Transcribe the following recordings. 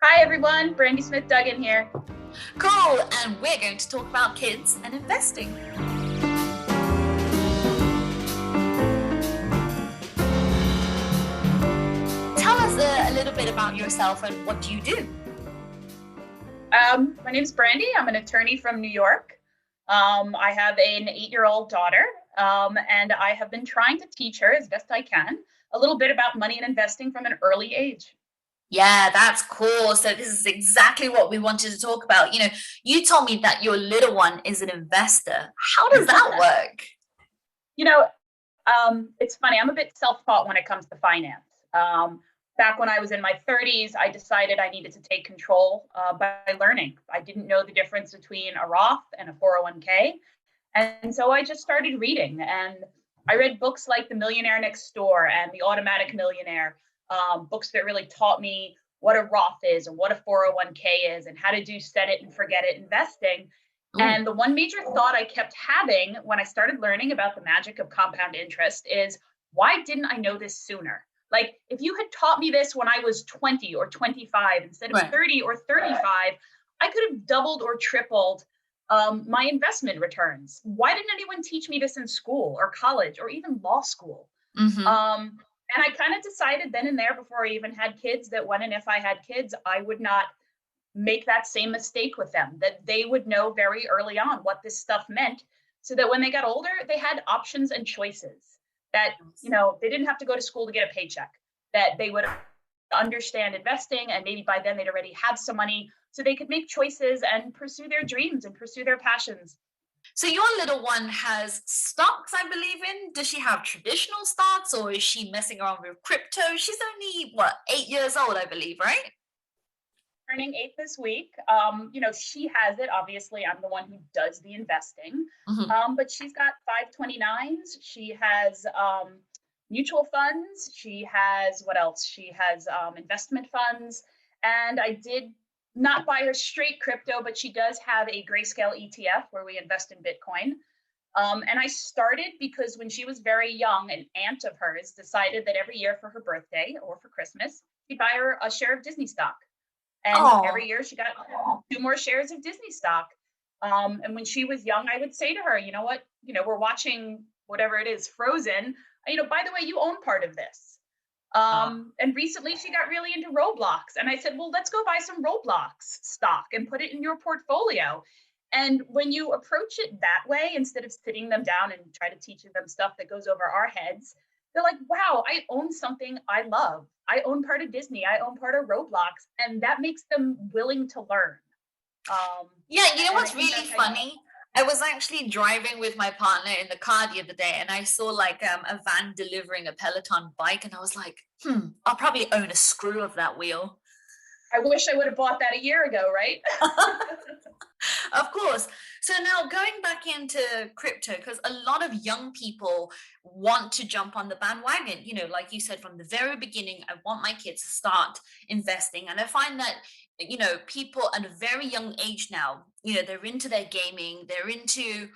Hi everyone, Brandy Smith-Duggan here. Cool, and we're going to talk about kids and investing. Tell us a little bit about yourself and what do you do? My name is Brandy. I'm an attorney from New York. I have an 8-year-old daughter, and I have been trying to teach her as best I can a little bit about money and investing from an early age. Yeah, that's cool. So this is exactly what we wanted to talk about. You told me that your little one is an investor. How does that work? You know, it's funny. I'm a bit self-taught when it comes to finance. Back when I was in my 30s, I decided I needed to take control by learning. I didn't know the difference between a Roth and a 401k. And so I just started reading, and I read books like The Millionaire Next Door and The Automatic Millionaire, books that really taught me what a Roth is and what a 401k is and how to do set it and forget it investing. Ooh, And the one major thought I kept having when I started learning about the magic of compound interest is, why didn't I know this sooner? Like, if you had taught me this when I was 20 or 25 instead of right. 30 or 35, I could have doubled or tripled my investment returns. Why didn't anyone teach me this in school or college or even law school? Mm-hmm. Um, and I kind of decided then and there, before I even had kids, that when and if I had kids, I would not make that same mistake with them, that they would know very early on what this stuff meant, so that when they got older, they had options and choices, that, they didn't have to go to school to get a paycheck, that they would understand investing, and maybe by then they'd already have some money so they could make choices and pursue their dreams and pursue their passions. So your little one has stocks, I believe in. Does she have traditional stocks or is she messing around with crypto? She's only, what, 8 years old, I believe, right? Turning 8 this week. She has it. Obviously, I'm the one who does the investing. Mhm. But she's got 529s. She has mutual funds. She has, what else? She has investment funds. And I did not buy her straight crypto, but she does have a grayscale ETF where we invest in Bitcoin. And I started because when she was very young, an aunt of hers decided that every year for her birthday or for Christmas, she'd buy her a share of Disney stock. And every Oh, year she got 2 more shares of Disney stock. And when she was young, I would say to her, you know what, we're watching whatever it is, Frozen. By the way, you own part of this. wow. And recently she got really into Roblox. And I said, well, let's go buy some Roblox stock and put it in your portfolio. And when you approach it that way, instead of sitting them down and try to teach them stuff that goes over our heads, they're like, wow, I own something I love. I own part of Disney. I own part of Roblox. And that makes them willing to learn. Um, Yeah, you know and I what's think really that's how you. funny? I was actually driving with my partner in the car the other day and I saw like a van delivering a Peloton bike and I was like, I'll probably own a screw of that wheel. I wish I would have bought that a year ago, right? Of course. So now going back into crypto, because a lot of young people want to jump on the bandwagon. Like you said from the very beginning, I want my kids to start investing. And I find that, people at a very young age now, they're into their gaming, they're into,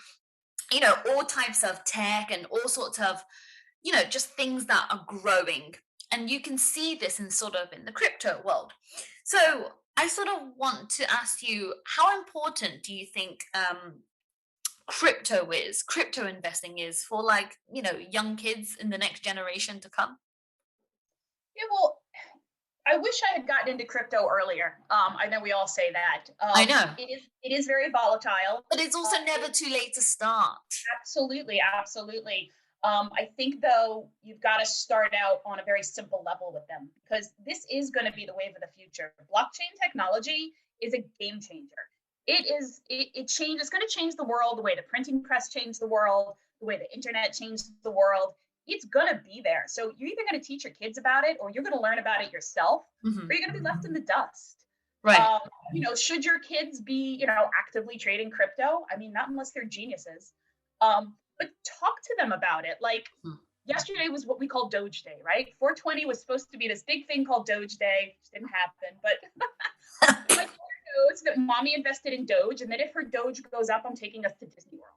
all types of tech and all sorts of, just things that are growing. And you can see this in sort of in the crypto world. So I sort of want to ask you, how important do you think crypto investing is for like, young kids in the next generation to come? Yeah, well, I wish I had gotten into crypto earlier. I know we all say that. I know, It is very volatile. but it's also never too late to start. Absolutely, absolutely. I think though you've got to start out on a very simple level with them, because this is going to be the wave of the future. Blockchain technology is a game changer. It's going to change the world the way the printing press changed the world, the way the internet changed the world. It's going to be there. So you're either going to teach your kids about it, or you're going to learn about it yourself, or Mhm. you're going to be left in the dust. Right. Should your kids be, actively trading crypto? I mean, not unless they're geniuses. But talk to them about it. Like, Mhm. yesterday was what we call Doge Day, right? 420 was supposed to be this big thing called Doge Day, which didn't happen. But my daughter knows that mommy invested in Doge, and that if her Doge goes up, I'm taking us to Disney World.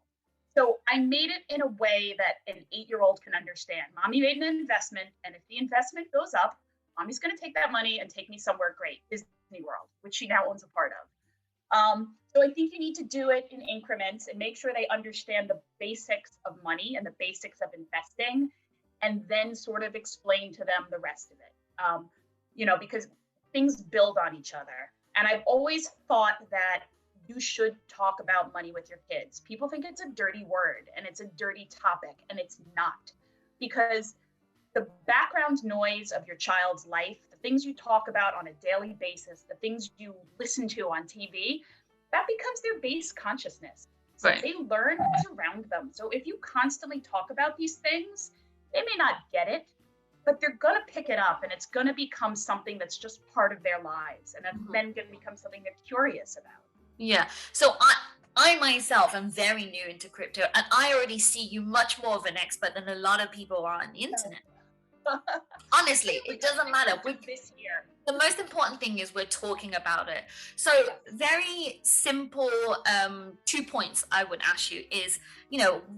So I made it in a way that an 8-year-old can understand. Mommy made an investment, and if the investment goes up, mommy's going to take that money and take me somewhere great, Disney World. which she now owns a part of. So I think you need to do it in increments and make sure they understand the basics of money and the basics of investing, and then sort of explain to them the rest of it. Because things build on each other. And I've always thought that you should talk about money with your kids. People think it's a dirty word and it's a dirty topic, and it's not, because the background noise of your child's life, the things you talk about on a daily basis, the things you listen to on TV, that becomes their base consciousness. So Right. they learn what's around them. So if you constantly talk about these things, they may not get it, but they're going to pick it up, and it's going to become something that's just part of their lives, and then going to become something they're curious about. Yeah. So I myself am very new into crypto, and I already see you much more of an expert than a lot of people are on the internet. Honestly, it doesn't matter. This year. The most important thing is we're talking about it. So very simple 2 points I would ask you is,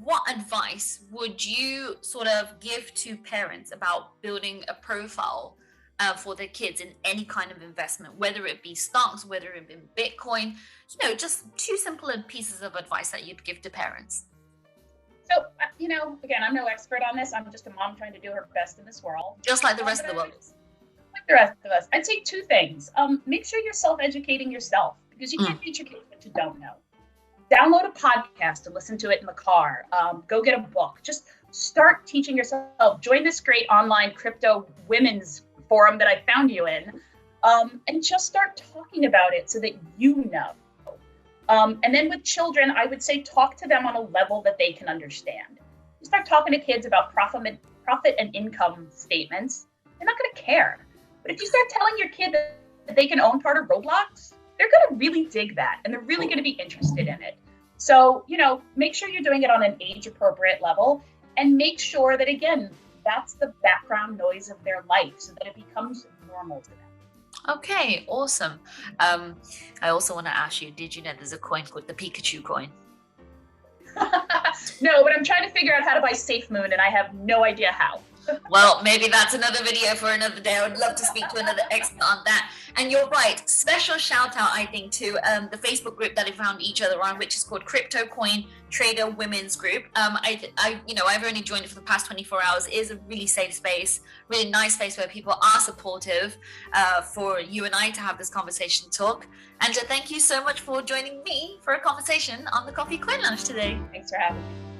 what advice would you sort of give to parents about building a profile for their kids in any kind of investment, whether it be stocks, whether it be Bitcoin, just 2 simple pieces of advice that you'd give to parents. So, again, I'm no expert on this. I'm just a mom trying to do her best in this world. Just like the rest of the world. Like the rest of us. I'd say 2 things. Make sure you're self-educating yourself, because you can't teach your kids what you don't know. Download a podcast and listen to it in the car. Go get a book. Just start teaching yourself. Join this great online crypto women's forum that I found you in, and just start talking about it so that you know. And then with children, I would say talk to them on a level that they can understand. You start talking to kids about profit and income statements, they're not going to care. But if you start telling your kid that they can own part of Roblox, they're going to really dig that, and they're really going to be interested in it. So, make sure you're doing it on an age-appropriate level, and make sure that, again, that's the background noise of their life, so that it becomes normal to them. Okay, awesome. I also want to ask you, did you know there's a coin called the Pikachu coin? No, but I'm trying to figure out how to buy SafeMoon, and I have no idea how. Well, maybe that's another video for another day. I would love to speak to another expert on that. And you're right. Special shout out, I think, to the Facebook group that we found each other on, which is called Crypto Coin Trader Women's Group. I've only joined it for the past 24 hours. It is a really safe space, really nice space where people are supportive for you and I to have this conversation talk. And thank you so much for joining me for a conversation on the Coffee Coin Lounge today. Thanks for having me.